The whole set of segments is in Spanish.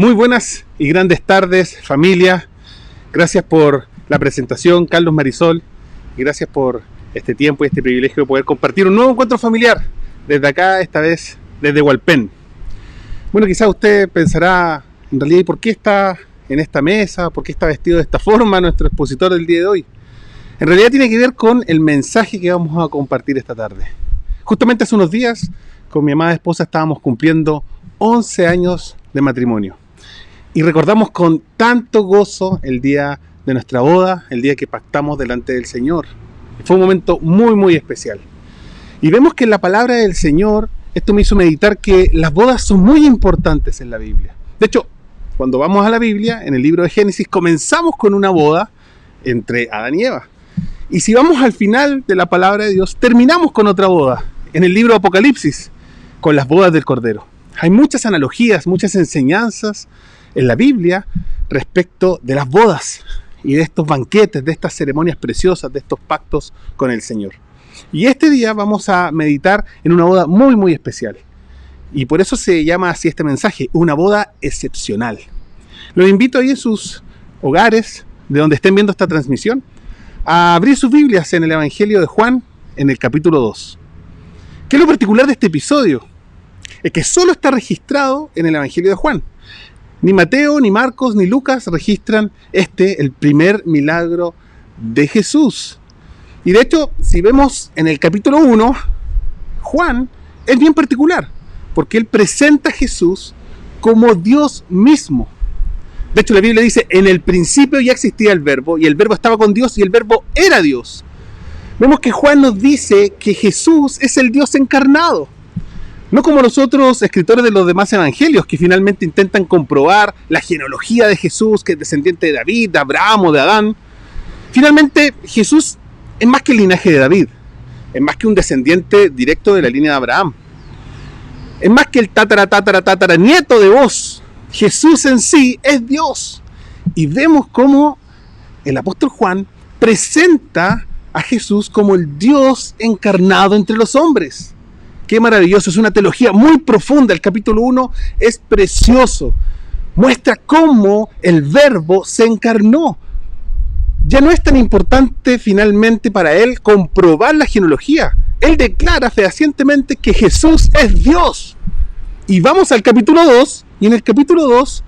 Muy buenas y grandes tardes, familia. Gracias por la presentación, Carlos Marisol, y gracias por este tiempo y este privilegio de poder compartir un nuevo encuentro familiar desde acá, esta vez desde Hualpén. Bueno, quizás usted pensará, en realidad, ¿y por qué está en esta mesa? ¿Por qué está vestido de esta forma nuestro expositor del día de hoy? En realidad tiene que ver con el mensaje que vamos a compartir esta tarde. Justamente hace unos días, con mi amada esposa, estábamos cumpliendo 11 años de matrimonio. Y recordamos con tanto gozo el día de nuestra boda, el día que pactamos delante del Señor. Fue un momento muy, muy especial. Y vemos que en la palabra del Señor, esto me hizo meditar que las bodas son muy importantes en la Biblia. De hecho, cuando vamos a la Biblia, en el libro de Génesis, comenzamos con una boda entre Adán y Eva. Y si vamos al final de la palabra de Dios, terminamos con otra boda, en el libro de Apocalipsis, con las bodas del Cordero. Hay muchas analogías, muchas enseñanzas en la Biblia respecto de las bodas y de estos banquetes, de estas ceremonias preciosas, de estos pactos con el Señor. Y este día vamos a meditar en una boda muy, muy especial. Y por eso se llama así este mensaje, una boda excepcional. Los invito ahí en sus hogares, de donde estén viendo esta transmisión, a abrir sus Biblias en el Evangelio de Juan, en el capítulo 2. ¿Qué es lo particular de este episodio? Es que solo está registrado en el Evangelio de Juan. Ni Mateo, ni Marcos, ni Lucas registran el primer milagro de Jesús. Y de hecho, si vemos en el capítulo 1, Juan es bien particular, porque él presenta a Jesús como Dios mismo. De hecho, la Biblia dice, en el principio ya existía el verbo, y el verbo estaba con Dios, y el verbo era Dios. Vemos que Juan nos dice que Jesús es el Dios encarnado. No como los otros escritores de los demás evangelios que finalmente intentan comprobar la genealogía de Jesús, que es descendiente de David, de Abraham o de Adán. Finalmente, Jesús es más que el linaje de David, es más que un descendiente directo de la línea de Abraham, es más que el tatara nieto de vos. Jesús en sí es Dios. Y vemos cómo el apóstol Juan presenta a Jesús como el Dios encarnado entre los hombres. Qué maravilloso, es una teología muy profunda. El capítulo 1 es precioso. Muestra cómo el verbo se encarnó. Ya no es tan importante finalmente para él comprobar la genealogía. Él declara fehacientemente que Jesús es Dios. Y vamos al capítulo 2, y en el capítulo 2,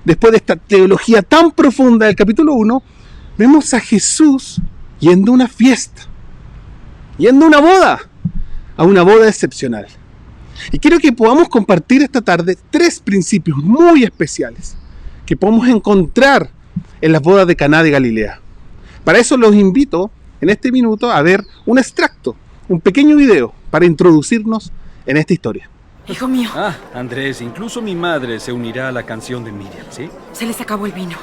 después de esta teología tan profunda del capítulo 1, vemos a Jesús yendo a una fiesta, yendo a una boda. A una boda excepcional. Y quiero que podamos compartir esta tarde 3 principios muy especiales que podemos encontrar en las bodas de Caná de Galilea. Para eso los invito en este minuto a ver un extracto, un pequeño video para introducirnos en esta historia. Hijo mío. Andrés, incluso mi madre se unirá a la canción de Miriam, ¿sí? Se les acabó el vino.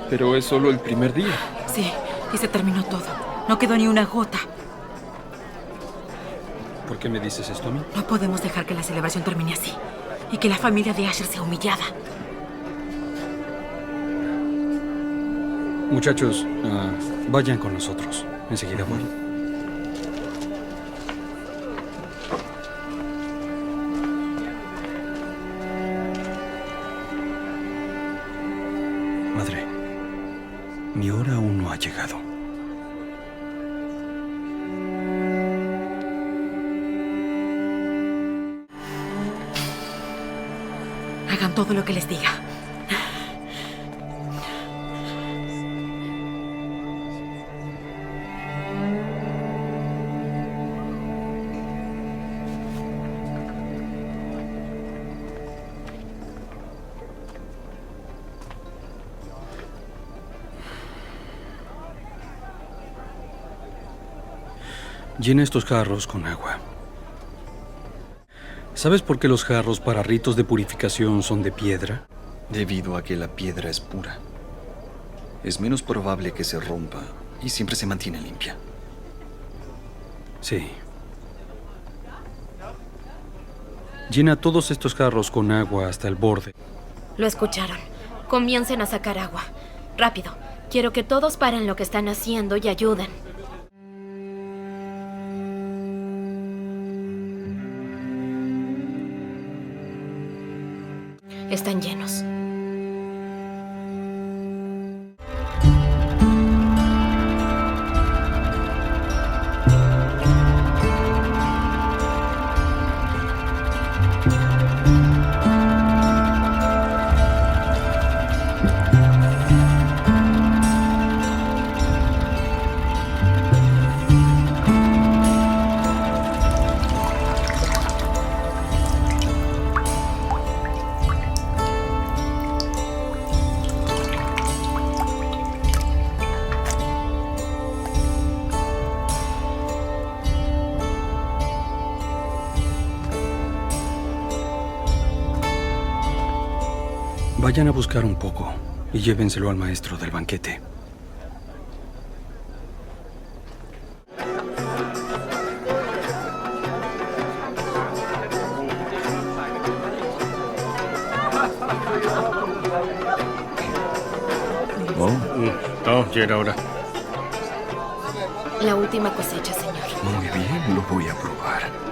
Pero es solo el primer día. Sí, y se terminó todo. No quedó ni una gota. ¿Por qué me dices esto a mí? No podemos dejar que la celebración termine así. Y que la familia de Asher sea humillada. Muchachos, vayan con nosotros. Enseguida voy. Madre, mi hora aún no ha llegado. Hagan todo lo que les diga. Llena estos jarros con agua. ¿Sabes por qué los jarros para ritos de purificación son de piedra? Debido a que la piedra es pura. Es menos probable que se rompa y siempre se mantiene limpia. Sí. Llena todos estos jarros con agua hasta el borde. Lo escucharon. Comiencen a sacar agua. Rápido. Quiero que todos paren lo que están haciendo y ayuden. están llenos. Vayan a buscar un poco y llévenselo al maestro del banquete. No, ya era hora. La última cosecha, señor. Muy bien, lo voy a probar.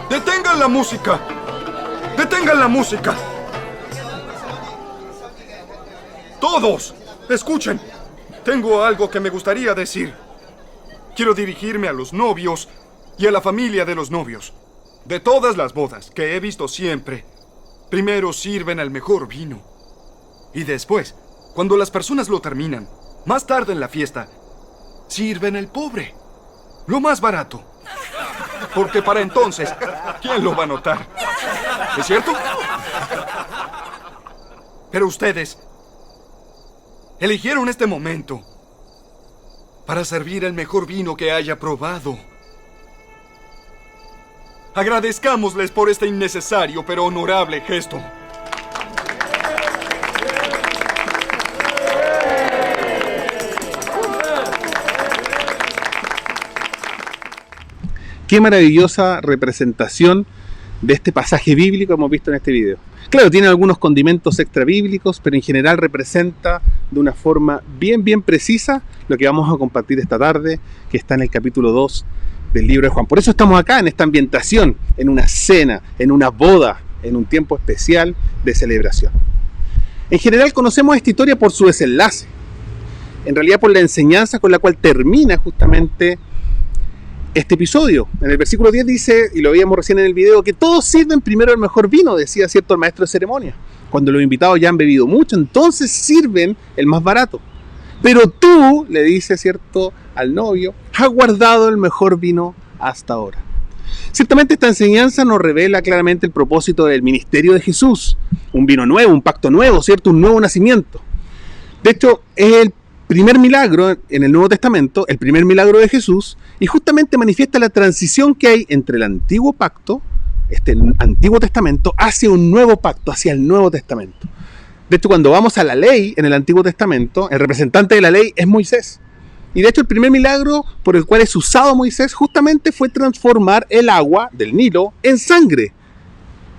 ¡Detengan la música! ¡Detengan la música! ¡Todos! ¡Escuchen! Tengo algo que me gustaría decir. Quiero dirigirme a los novios y a la familia de los novios. De todas las bodas que he visto siempre, primero sirven el mejor vino. Y después, cuando las personas lo terminan, más tarde en la fiesta, sirven el pobre, lo más barato. Porque para entonces, ¿quién lo va a notar? ¿Es cierto? Pero ustedes eligieron este momento para servir el mejor vino que haya probado. Agradezcámosles por este innecesario pero honorable gesto. Qué maravillosa representación de este pasaje bíblico hemos visto en este video. Claro, tiene algunos condimentos extra bíblicos, pero en general representa de una forma bien precisa lo que vamos a compartir esta tarde, que está en el capítulo 2 del libro de Juan. Por eso estamos acá, en esta ambientación, en una cena, en una boda, en un tiempo especial de celebración. En general conocemos esta historia por su desenlace, en realidad por la enseñanza con la cual termina justamente este episodio. En el versículo 10 dice, y lo veíamos recién en el video, que todos sirven primero el mejor vino, decía cierto el maestro de ceremonia. Cuando los invitados ya han bebido mucho, entonces sirven el más barato. Pero tú, le dice cierto al novio, has guardado el mejor vino hasta ahora. Ciertamente esta enseñanza nos revela claramente el propósito del ministerio de Jesús. Un vino nuevo, un pacto nuevo, ¿cierto? Un nuevo nacimiento. De hecho, es el primer milagro en el Nuevo Testamento, el primer milagro de Jesús, y justamente manifiesta la transición que hay entre el antiguo pacto, este Antiguo Testamento, hacia un nuevo pacto, hacia el Nuevo Testamento. De hecho, cuando vamos a la ley en el Antiguo Testamento, el representante de la ley es Moisés. Y de hecho, el primer milagro por el cual es usado Moisés justamente fue transformar el agua del Nilo en sangre.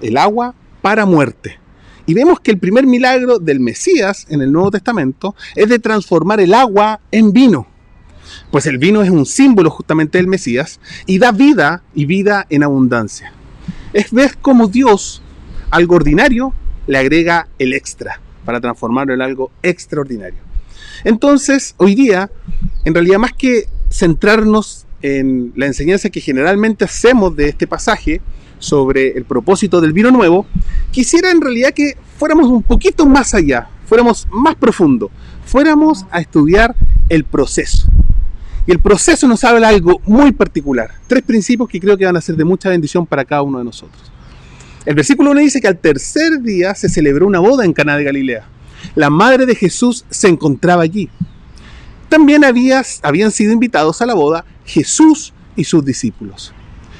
El agua para muerte. Y vemos que el primer milagro del Mesías en el Nuevo Testamento es de transformar el agua en vino. Pues el vino es un símbolo justamente del Mesías y da vida y vida en abundancia. Es ver cómo Dios, algo ordinario, le agrega el extra para transformarlo en algo extraordinario. Entonces, hoy día, en realidad más que centrarnos en la enseñanza que generalmente hacemos de este pasaje sobre el propósito del vino nuevo, quisiera en realidad que fuéramos un poquito más allá, fuéramos más profundo, fuéramos a estudiar el proceso. Y el proceso nos habla de algo muy particular. 3 principios que creo que van a ser de mucha bendición para cada uno de nosotros. El versículo 1 dice que al tercer día se celebró una boda en Caná de Galilea. La madre de Jesús se encontraba allí. También habían sido invitados a la boda Jesús y sus discípulos.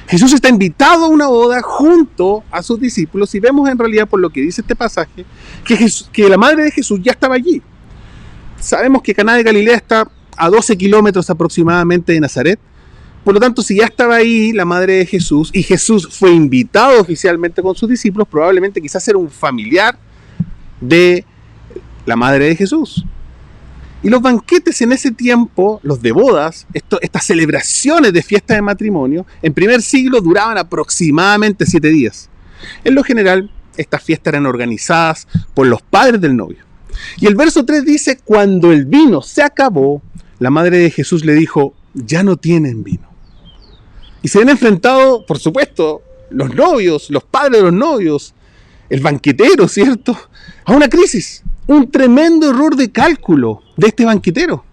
Jesús está invitado a una boda junto a sus discípulos y vemos en realidad por lo que dice este pasaje que la madre de Jesús ya estaba allí. Sabemos que Caná de Galilea está a 12 kilómetros aproximadamente de Nazaret. Por lo tanto, si ya estaba ahí la madre de Jesús y Jesús fue invitado oficialmente con sus discípulos, probablemente quizás era un familiar de la madre de Jesús. Y los banquetes en ese tiempo, los de bodas, estas celebraciones de fiesta de matrimonio, en primer siglo duraban aproximadamente 7 días. En lo general, estas fiestas eran organizadas por los padres del novio. Y el verso 3 dice, cuando el vino se acabó, la madre de Jesús le dijo, ya no tienen vino. Y se ven enfrentados, por supuesto, los novios, los padres de los novios, el banquetero, ¿cierto?, a una crisis. Un tremendo error de cálculo de este banquetero.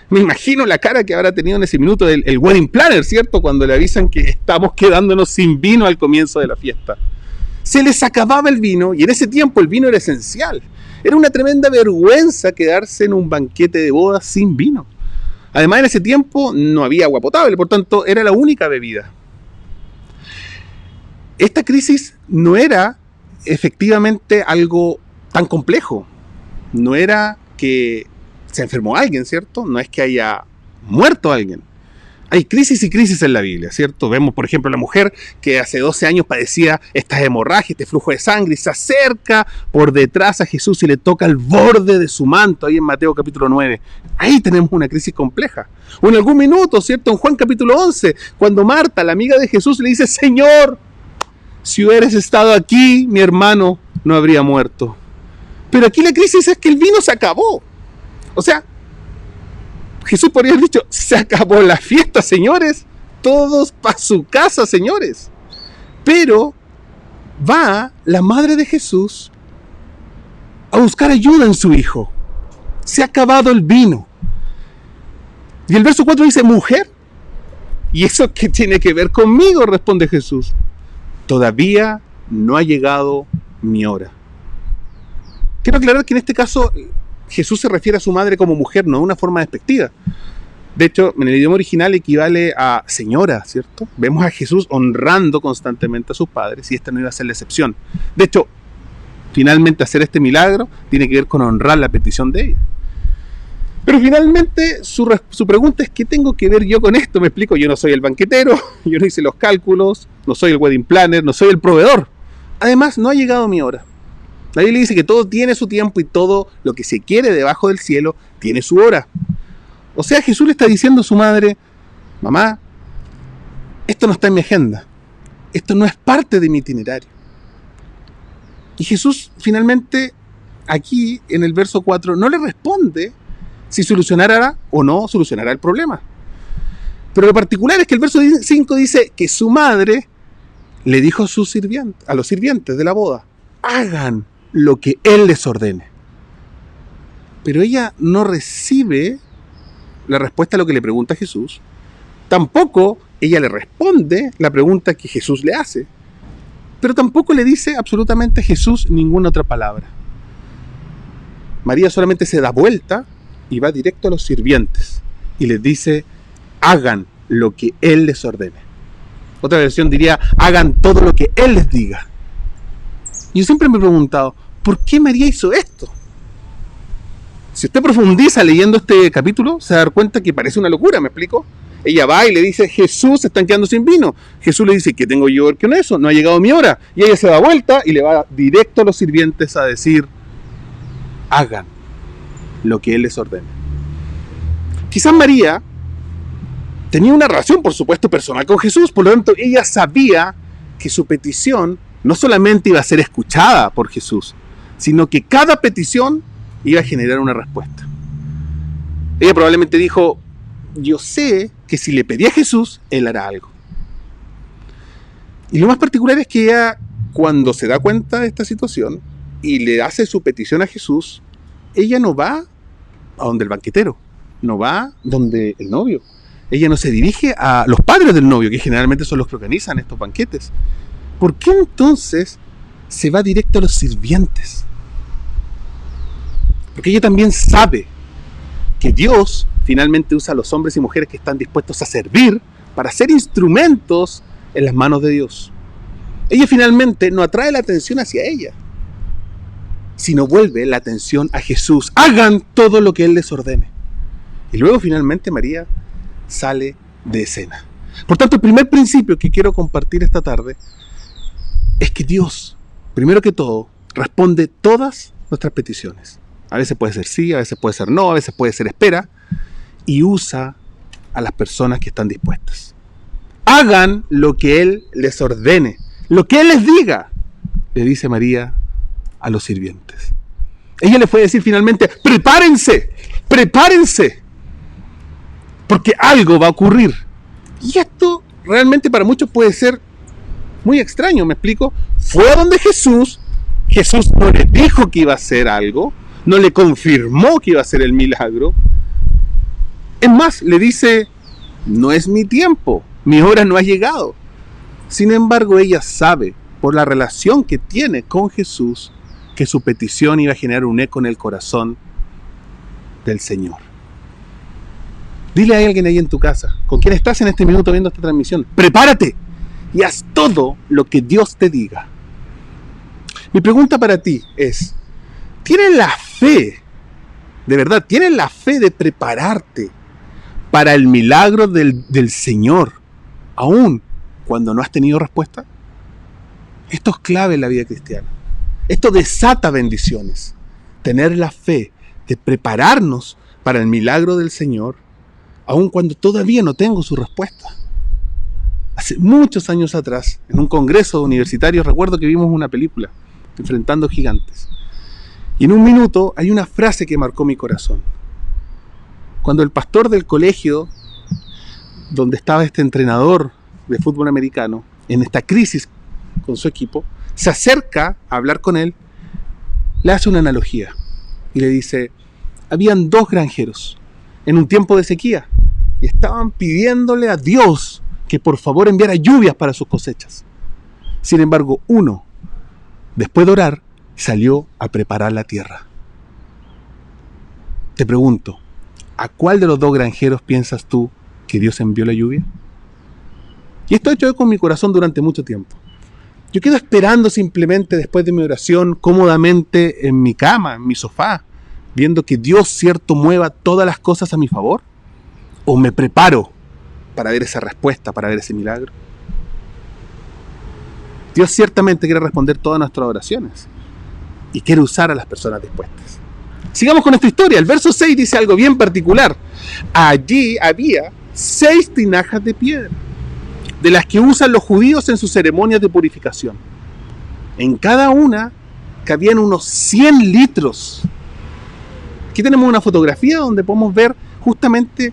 Me imagino la cara que habrá tenido en ese minuto el wedding planner, ¿cierto?, cuando le avisan que estamos quedándonos sin vino al comienzo de la fiesta. Se les acababa el vino, y en ese tiempo el vino era esencial. Era una tremenda vergüenza quedarse en un banquete de bodas sin vino. Además, en ese tiempo no había agua potable, por tanto, era la única bebida. Esta crisis no era efectivamente algo tan complejo. No era que se enfermó alguien, ¿cierto? No es que haya muerto alguien. Hay crisis y crisis en la Biblia, ¿cierto? Vemos, por ejemplo, la mujer que hace 12 años padecía estas hemorragias, este flujo de sangre, y se acerca por detrás a Jesús y le toca el borde de su manto, ahí en Mateo capítulo 9. Ahí tenemos una crisis compleja. O en algún minuto, ¿cierto? En Juan capítulo 11, cuando Marta, la amiga de Jesús, le dice, Señor, si hubieras estado aquí, mi hermano no habría muerto. Pero aquí la crisis es que el vino se acabó. O sea, Jesús podría haber dicho, se acabó la fiesta, señores. Todos para su casa, señores. Pero va la madre de Jesús a buscar ayuda en su hijo. Se ha acabado el vino. Y el verso 4 dice, mujer, ¿y eso qué tiene que ver conmigo?, responde Jesús. Todavía no ha llegado mi hora. Quiero aclarar que en este caso Jesús se refiere a su madre como mujer, no de una forma despectiva. De hecho, en el idioma original equivale a señora, ¿cierto? Vemos a Jesús honrando constantemente a sus padres y esta no iba a ser la excepción. De hecho, finalmente hacer este milagro tiene que ver con honrar la petición de ella. Pero finalmente su pregunta es, ¿qué tengo que ver yo con esto? Me explico, yo no soy el banquetero, yo no hice los cálculos, no soy el wedding planner, no soy el proveedor. Además, no ha llegado mi hora. La Biblia dice que todo tiene su tiempo y todo lo que se quiere debajo del cielo tiene su hora. O sea, Jesús le está diciendo a su madre, mamá, esto no está en mi agenda, esto no es parte de mi itinerario. Y Jesús finalmente, aquí en el verso 4, no le responde si solucionará o no solucionará el problema. Pero lo particular es que el verso 5 dice que su madre le dijo a los sirvientes de la boda, hagan lo que él les ordene. Pero ella no recibe la respuesta a lo que le pregunta Jesús. Tampoco ella le responde la pregunta que Jesús le hace. Pero tampoco le dice absolutamente a Jesús ninguna otra palabra. María solamente se da vuelta y va directo a los sirvientes y les dice, hagan lo que él les ordene. Otra versión diría, hagan todo lo que él les diga. Y yo siempre me he preguntado, ¿por qué María hizo esto? Si usted profundiza leyendo este capítulo, se va a dar cuenta que parece una locura, ¿me explico? Ella va y le dice, Jesús, se están quedando sin vino. Jesús le dice, ¿qué tengo yo que ver con eso? No ha llegado mi hora. Y ella se da vuelta y le va directo a los sirvientes a decir, hagan lo que él les ordene. Quizás María tenía una relación, por supuesto, personal con Jesús, por lo tanto, ella sabía que su petición no solamente iba a ser escuchada por Jesús, sino que cada petición iba a generar una respuesta. Ella probablemente dijo, yo sé que si le pedí a Jesús, él hará algo. Y lo más particular es que ella, cuando se da cuenta de esta situación y le hace su petición a Jesús, ella no va a donde el banquetero, no va donde el novio. Ella no se dirige a los padres del novio, que generalmente son los que organizan estos banquetes. ¿Por qué entonces se va directo a los sirvientes? Porque ella también sabe que Dios finalmente usa a los hombres y mujeres que están dispuestos a servir para ser instrumentos en las manos de Dios. Ella finalmente no atrae la atención hacia ella, sino vuelve la atención a Jesús. Hagan todo lo que Él les ordene. Y luego finalmente María sale de escena. Por tanto, el primer principio que quiero compartir esta tarde es que Dios, primero que todo, responde todas nuestras peticiones. A veces puede ser sí, a veces puede ser no, a veces puede ser espera. Y usa a las personas que están dispuestas. Hagan lo que Él les ordene, lo que Él les diga, le dice María a los sirvientes. Ella le fue a decir finalmente, prepárense, prepárense, porque algo va a ocurrir. Y esto realmente para muchos puede ser muy extraño, ¿me explico? Fue a donde Jesús no le dijo que iba a hacer algo, no le confirmó que iba a hacer el milagro. Es más, le dice, no es mi tiempo, mi hora no ha llegado. Sin embargo, ella sabe, por la relación que tiene con Jesús, que su petición iba a generar un eco en el corazón del Señor. Dile a alguien ahí en tu casa, con quien estás en este minuto viendo esta transmisión, prepárate y haz todo lo que Dios te diga. Mi pregunta para ti es, ¿tienes la fe, de verdad, tienes la fe de prepararte para el milagro del Señor, aún cuando no has tenido respuesta? Esto es clave en la vida cristiana. Esto desata bendiciones. Tener la fe de prepararnos para el milagro del Señor, aun cuando todavía no tengo su respuesta. Hace muchos años atrás, en un congreso universitario, recuerdo que vimos una película, Enfrentando Gigantes. Y en un minuto hay una frase que marcó mi corazón. Cuando el pastor del colegio, donde estaba este entrenador de fútbol americano, en esta crisis con su equipo, se acerca a hablar con él, le hace una analogía y le dice, habían 2 granjeros en un tiempo de sequía y estaban pidiéndole a Dios que por favor enviara lluvias para sus cosechas. Sin embargo, uno, después de orar, salió a preparar la tierra. Te pregunto, ¿a cuál de los 2 granjeros piensas tú que Dios envió la lluvia? Y esto he hecho con mi corazón durante mucho tiempo. Yo quedo esperando simplemente después de mi oración, cómodamente en mi cama, en mi sofá, viendo que Dios, cierto, mueva todas las cosas a mi favor. ¿O me preparo para ver esa respuesta, para ver ese milagro? Dios ciertamente quiere responder todas nuestras oraciones y quiere usar a las personas dispuestas. Sigamos con esta historia. El verso 6 dice algo bien particular. Allí había 6 tinajas de piedra, de las que usan los judíos en sus ceremonias de purificación. En cada una cabían unos 100 litros. Aquí tenemos una fotografía donde podemos ver justamente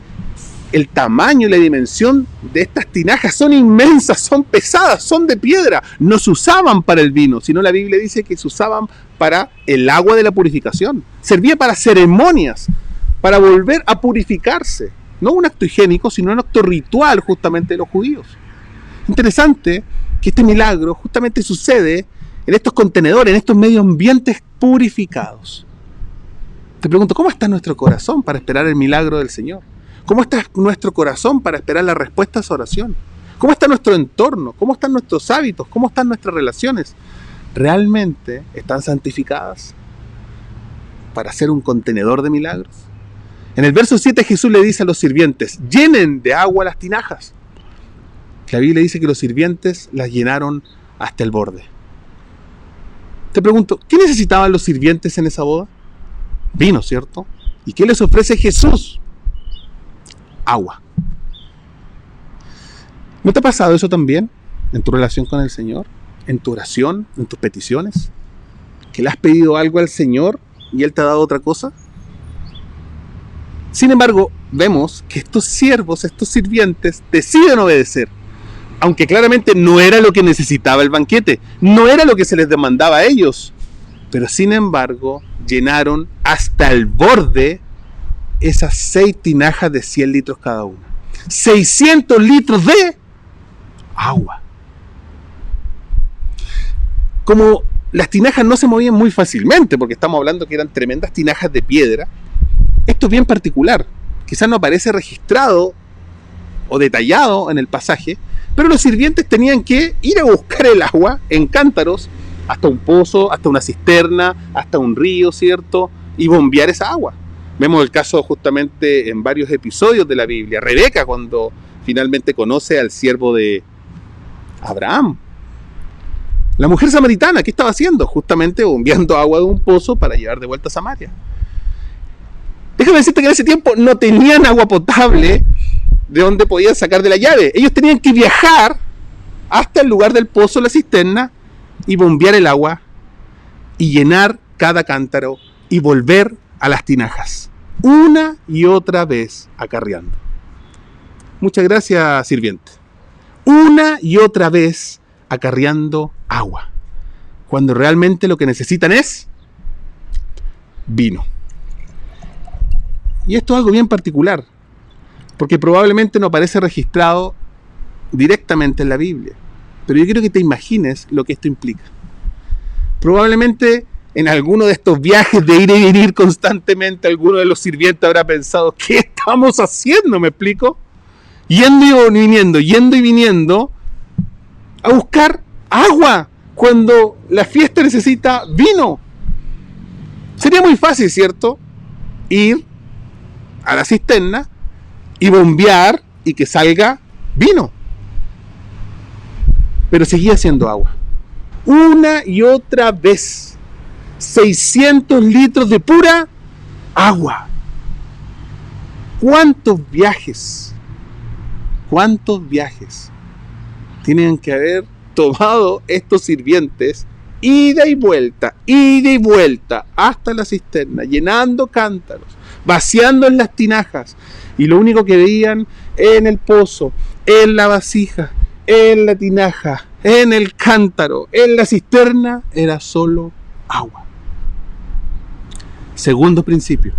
el tamaño y la dimensión de estas tinajas. Son inmensas, son pesadas, son de piedra. No se usaban para el vino, sino la Biblia dice que se usaban para el agua de la purificación. Servía para ceremonias, para volver a purificarse. No un acto higiénico, sino un acto ritual justamente de los judíos. Interesante que este milagro justamente sucede en estos contenedores, en estos medio ambientes purificados. Te pregunto, ¿cómo está nuestro corazón para esperar el milagro del Señor? ¿Cómo está nuestro corazón para esperar la respuesta a esa oración? ¿Cómo está nuestro entorno? ¿Cómo están nuestros hábitos? ¿Cómo están nuestras relaciones? ¿Realmente están santificadas para ser un contenedor de milagros? En el verso 7 Jesús le dice a los sirvientes, llenen de agua las tinajas. La Biblia dice que los sirvientes las llenaron hasta el borde. Te pregunto, ¿qué necesitaban los sirvientes en esa boda? Vino, ¿cierto? ¿Y qué les ofrece Jesús? Agua. ¿No te ha pasado eso también en tu relación con el Señor? ¿En tu oración? ¿En tus peticiones? ¿Que le has pedido algo al Señor y Él te ha dado otra cosa? Sin embargo, vemos que estos siervos, estos sirvientes, deciden obedecer. Aunque claramente no era lo que necesitaba el banquete, no era lo que se les demandaba a ellos. Pero sin embargo, llenaron hasta el borde esas 6 tinajas de 100 litros cada una. 600 litros de agua. Como las tinajas no se movían muy fácilmente, porque estamos hablando que eran tremendas tinajas de piedra, esto es bien particular. Quizás no aparece registrado o detallado en el pasaje, pero los sirvientes tenían que ir a buscar el agua en cántaros hasta un pozo, hasta una cisterna, hasta un río, ¿cierto? Y bombear esa agua. Vemos el caso justamente en varios episodios de la Biblia. Rebeca, cuando finalmente conoce al siervo de Abraham. La mujer samaritana, ¿qué estaba haciendo? Justamente bombeando agua de un pozo para llevar de vuelta a Samaria. Déjame decirte que en ese tiempo no tenían agua potable de donde podían sacar de la llave. Ellos tenían que viajar hasta el lugar del pozo, la cisterna, y bombear el agua y llenar cada cántaro y volver a las tinajas, una y otra vez acarreando. Muchas gracias, sirviente. Una y otra vez acarreando agua, cuando realmente lo que necesitan es vino. Y esto es algo bien particular, porque probablemente no aparece registrado directamente en la Biblia. Pero yo quiero que te imagines lo que esto implica. Probablemente en alguno de estos viajes de ir y venir constantemente, alguno de los sirvientes habrá pensado, ¿qué estamos haciendo? ¿Me explico? Yendo y viniendo a buscar agua cuando la fiesta necesita vino. Sería muy fácil, ¿cierto? Ir a la cisterna y bombear y que salga vino. Pero seguía siendo agua. Una y otra vez. 600 litros de pura agua. ¿Cuántos viajes tienen que haber tomado estos sirvientes? Ida y vuelta, hasta la cisterna, llenando cántaros, vaciando en las tinajas. Y lo único que veían en el pozo, en la vasija, en la tinaja, en el cántaro, en la cisterna, era solo agua. Segundo principio: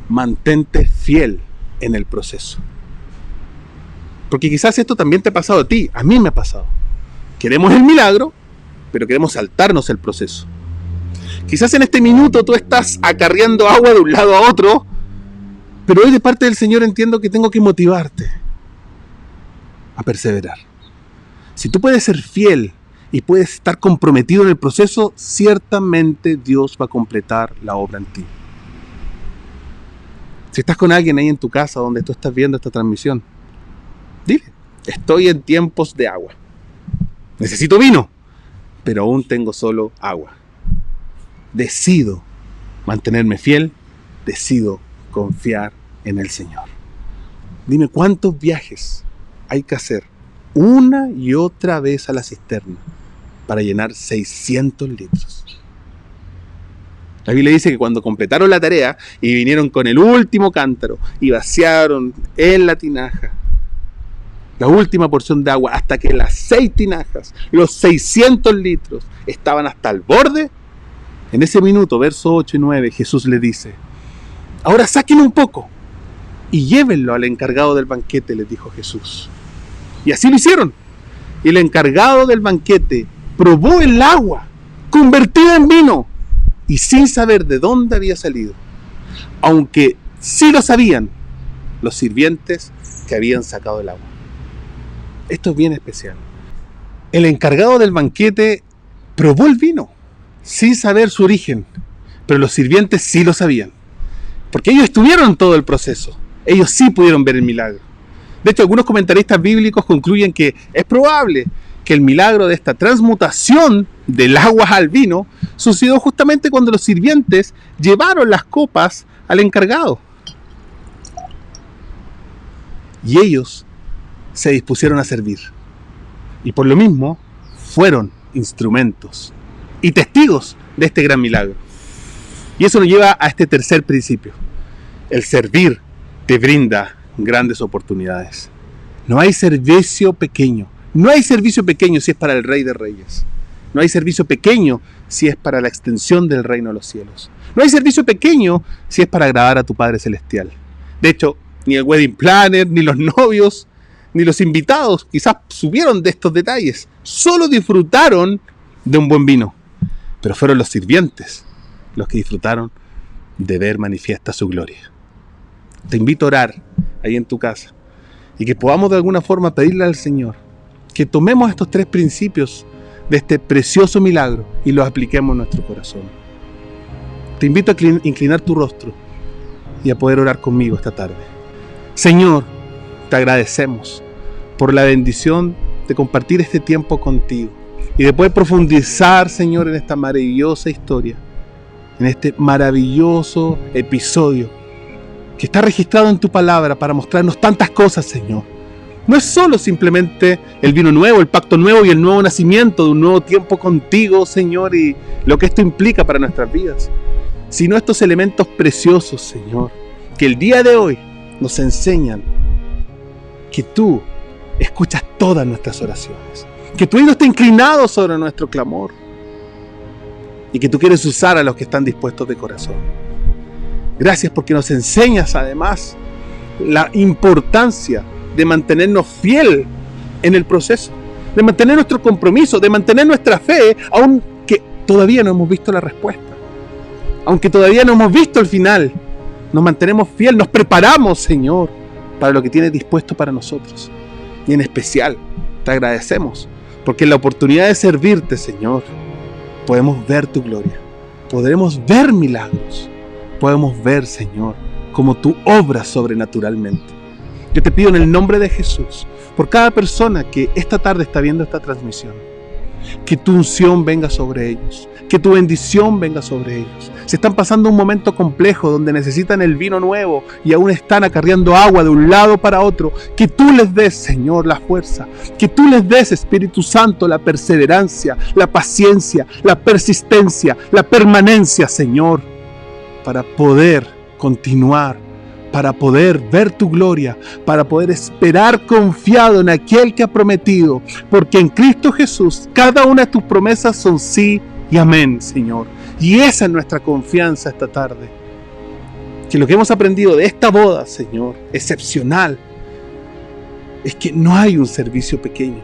mantente fiel en el proceso. Porque quizás esto también te ha pasado a ti, a mí me ha pasado. Queremos el milagro, pero queremos saltarnos el proceso. Quizás en este minuto tú estás acarreando agua de un lado a otro, pero hoy de parte del Señor entiendo que tengo que motivarte a perseverar. Si tú puedes ser fiel y puedes estar comprometido en el proceso, ciertamente Dios va a completar la obra en ti. Si estás con alguien ahí en tu casa donde tú estás viendo esta transmisión, dile: estoy en tiempos de agua. Necesito vino, pero aún tengo solo agua. Decido mantenerme fiel, decido confiar en el Señor. Dime, ¿cuántos viajes hay que hacer una y otra vez a la cisterna para llenar 600 litros? La Biblia dice que cuando completaron la tarea y vinieron con el último cántaro y vaciaron en la tinaja la última porción de agua hasta que las 6 tinajas, los 600 litros, estaban hasta el borde, en ese minuto, versos 8 y 9, Jesús le dice: ahora saquen un poco y llévenlo al encargado del banquete, les dijo Jesús. Y así lo hicieron. Y el encargado del banquete probó el agua convertida en vino, y sin saber de dónde había salido, aunque sí lo sabían los sirvientes que habían sacado el agua. Esto es bien especial. El encargado del banquete probó el vino sin saber su origen, pero los sirvientes sí lo sabían, porque ellos estuvieron en todo el proceso. Ellos sí pudieron ver el milagro. De hecho, algunos comentaristas bíblicos concluyen que es probable que el milagro de esta transmutación del agua al vino sucedió justamente cuando los sirvientes llevaron las copas al encargado. Y ellos se dispusieron a servir. Y por lo mismo, fueron instrumentos y testigos de este gran milagro. Y eso nos lleva a este tercer principio. El servir te brinda grandes oportunidades. No hay servicio pequeño. No hay servicio pequeño si es para el Rey de Reyes. No hay servicio pequeño si es para la extensión del reino de los cielos. No hay servicio pequeño si es para agradar a tu Padre Celestial. De hecho, ni el wedding planner, ni los novios, ni los invitados quizás supieron de estos detalles. Solo disfrutaron de un buen vino. Pero fueron los sirvientes los que disfrutaron de ver manifiesta su gloria. Te invito a orar ahí en tu casa y que podamos de alguna forma pedirle al Señor que tomemos estos 3 principios de este precioso milagro y los apliquemos en nuestro corazón. Te invito a inclinar tu rostro y a poder orar conmigo esta tarde. Señor, te agradecemos por la bendición de compartir este tiempo contigo y de poder profundizar, Señor, en esta maravillosa historia, en este maravilloso episodio que está registrado en tu palabra para mostrarnos tantas cosas, Señor. No es solo simplemente el vino nuevo, el pacto nuevo y el nuevo nacimiento de un nuevo tiempo contigo, Señor, y lo que esto implica para nuestras vidas, sino estos elementos preciosos, Señor, que el día de hoy nos enseñan que tú escuchas todas nuestras oraciones, que tu oído está inclinado sobre nuestro clamor y que tú quieres usar a los que están dispuestos de corazón. Gracias porque nos enseñas además la importancia de mantenernos fiel en el proceso, de mantener nuestro compromiso, de mantener nuestra fe, aunque todavía no hemos visto la respuesta, aunque todavía no hemos visto el final. Nos mantenemos fiel, nos preparamos, Señor, para lo que tienes dispuesto para nosotros. Y en especial, te agradecemos, porque en la oportunidad de servirte, Señor, podemos ver tu gloria, podremos ver milagros, podemos ver, Señor, cómo tú obras sobrenaturalmente. Yo te pido en el nombre de Jesús, por cada persona que esta tarde está viendo esta transmisión, que tu unción venga sobre ellos, que tu bendición venga sobre ellos. Se están pasando un momento complejo donde necesitan el vino nuevo y aún están acarreando agua de un lado para otro. Que tú les des, Señor, la fuerza, que tú les des, Espíritu Santo, la perseverancia, la paciencia, la persistencia, la permanencia, Señor, para poder continuar, para poder ver tu gloria, para poder esperar confiado en aquel que ha prometido, porque en Cristo Jesús cada una de tus promesas son sí y amén, Señor. Y esa es nuestra confianza esta tarde, que lo que hemos aprendido de esta boda, Señor, excepcional, es que no hay un servicio pequeño,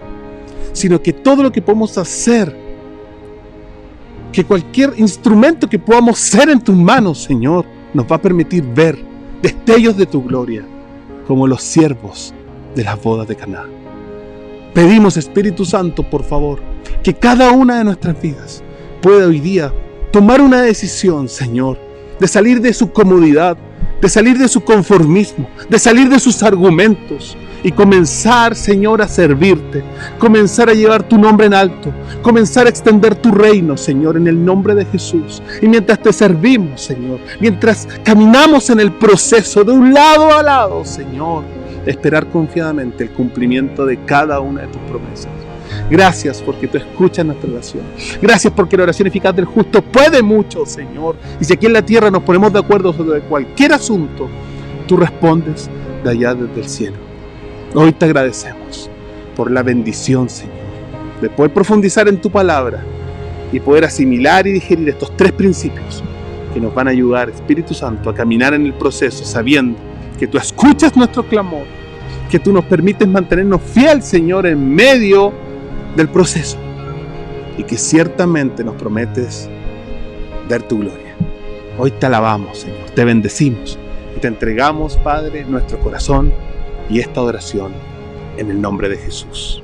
sino que todo lo que podemos hacer, que cualquier instrumento que podamos ser en tus manos, Señor, nos va a permitir ver destellos de tu gloria, como los siervos de las bodas de Caná. Pedimos, Espíritu Santo, por favor, que cada una de nuestras vidas pueda hoy día tomar una decisión, Señor, de salir de su comodidad, de salir de su conformismo, de salir de sus argumentos y comenzar, Señor, a servirte, comenzar a llevar tu nombre en alto, comenzar a extender tu reino, Señor, en el nombre de Jesús. Y mientras te servimos, Señor, mientras caminamos en el proceso de un lado a lado, Señor, esperar confiadamente el cumplimiento de cada una de tus promesas. Gracias porque tú escuchas nuestra oración. Gracias porque la oración eficaz del justo puede mucho, Señor. Y si aquí en la tierra nos ponemos de acuerdo sobre cualquier asunto, tú respondes de allá desde el cielo. Hoy te agradecemos por la bendición, Señor, de poder profundizar en tu palabra y poder asimilar y digerir estos tres principios que nos van a ayudar, Espíritu Santo, a caminar en el proceso, sabiendo que tú escuchas nuestro clamor, que tú nos permites mantenernos fiel, Señor, en medio del proceso, y que ciertamente nos prometes dar tu gloria. Hoy te alabamos, Señor, te bendecimos y te entregamos, Padre, nuestro corazón y esta oración en el nombre de Jesús.